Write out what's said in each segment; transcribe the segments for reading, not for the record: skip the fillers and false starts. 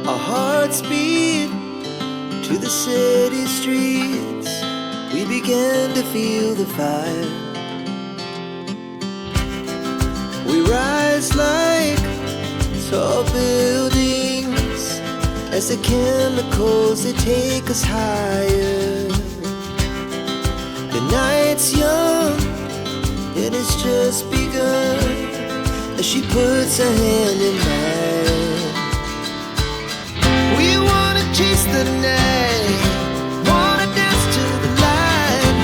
Our hearts beat to the city streets. We began to feel the fire. We rise like tall buildings as the chemicals, they take us higher. The night's young, it has just begun, as she puts her hand in mine. We wanna chase the night, wanna dance to the light,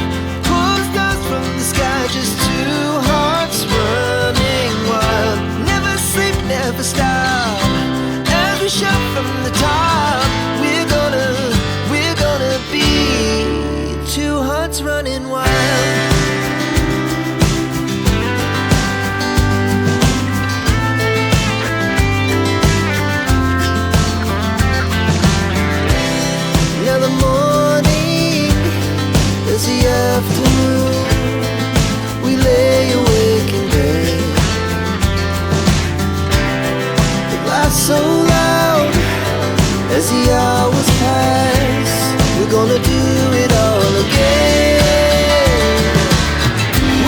pull the stars from the sky, just two hearts running wild. Never sleep, never stop, as we shout from the top. We're gonna be two hearts running wild. Now the morning is the afternoon. We lay awake in bed. The laughs so loud as the hours pass. We're gonna do it all again.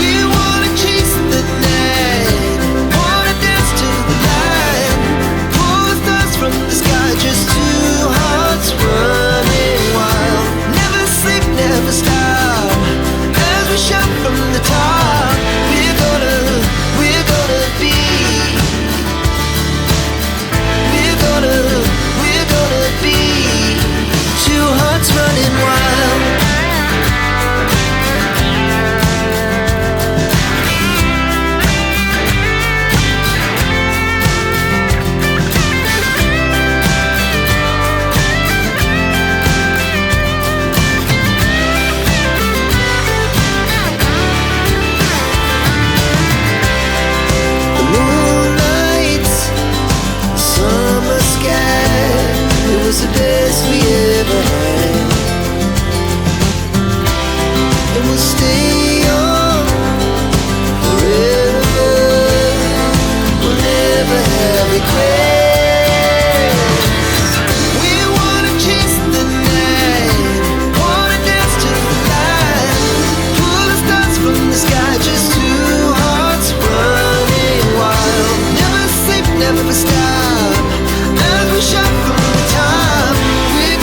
We wanna chase the night, wanna dance to the light, pull the stars from the sky, just two hearts running wild. Never sleep, never stop, as we shout from the top. We're gonna be, we're gonna be two hearts running wild. The moonlight, summer sky, it was the best we ever had. And we'll stay young forever. We'll never have regrets. We wanna chase the night, wanna dance to the light, pull the stars from the sky, just two hearts running wild. Never sleep, never stop, as we shout from the top. We're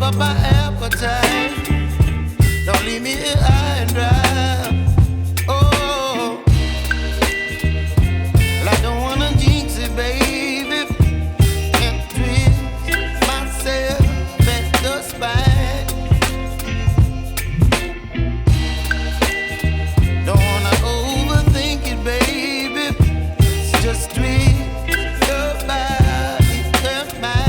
up my appetite. Don't leave me here high and dry. Oh, well, I don't wanna jinx it, baby, and twist myself at the spine. Don't wanna overthink it, baby. It's just twist your body and mine.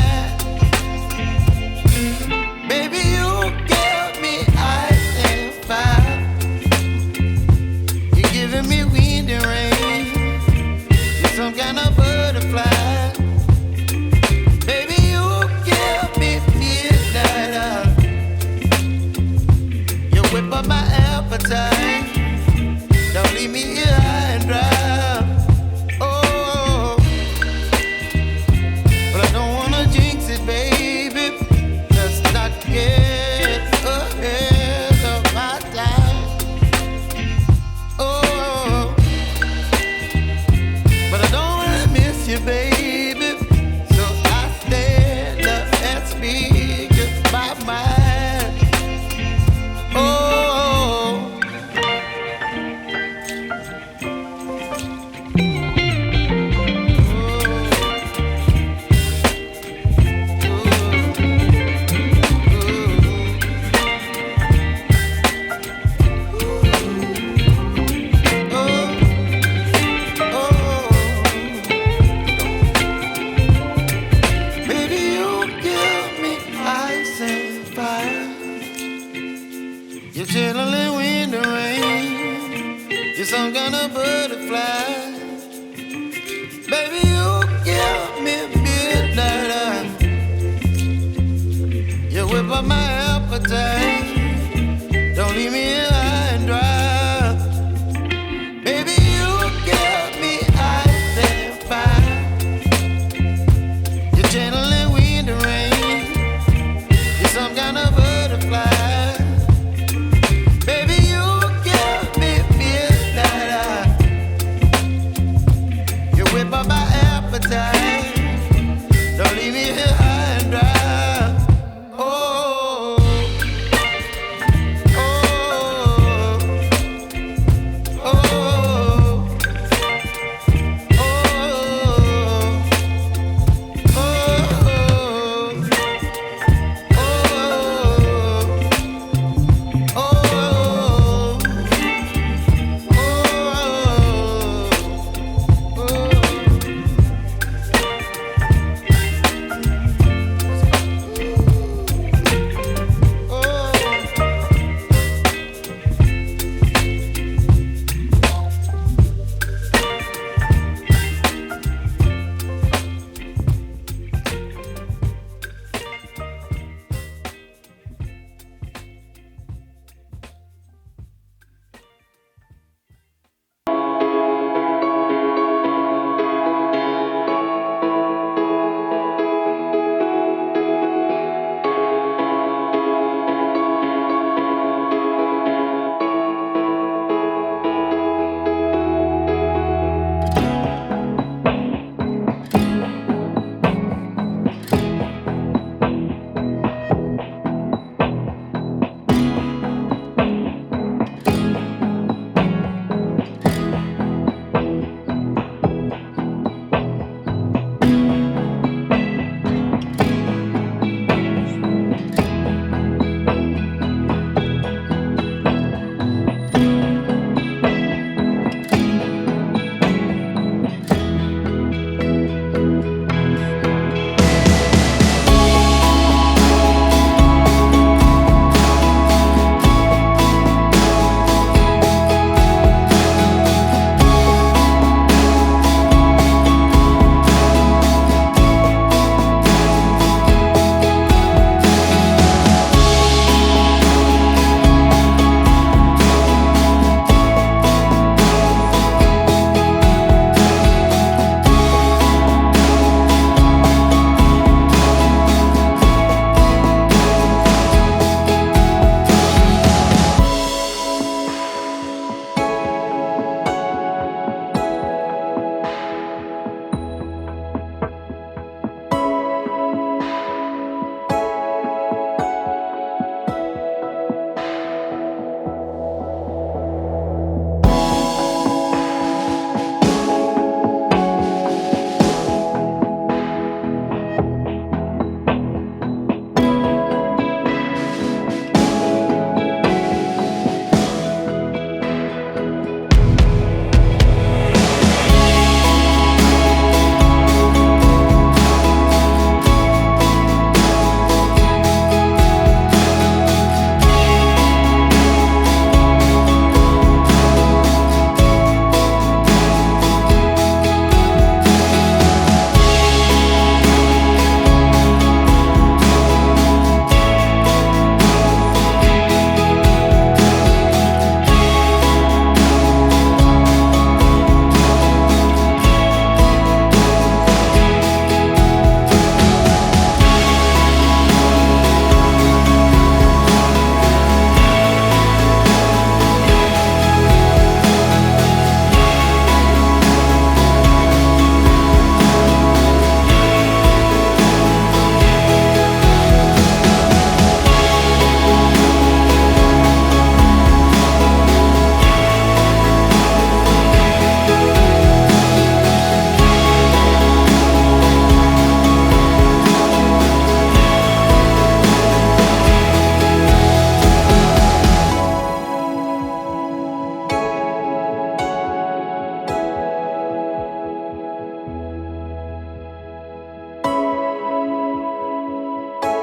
Baby, you give me ice and fire. You're giving me wind and rain. You're some kind of butterfly. Baby, you give me midnight. You whip up my appetite. Don't leave me here high and dry. Oh, but I don't wanna jinx it, baby. Let's not get ahead of my time. Oh, but I don't wanna miss you, baby. So I stand up and speak my mind. Oh. Baby, you give me ice and fire. You're chilling wind and rain. You're some kind of butterfly. Baby, you give me midnight. You whip up my appetite.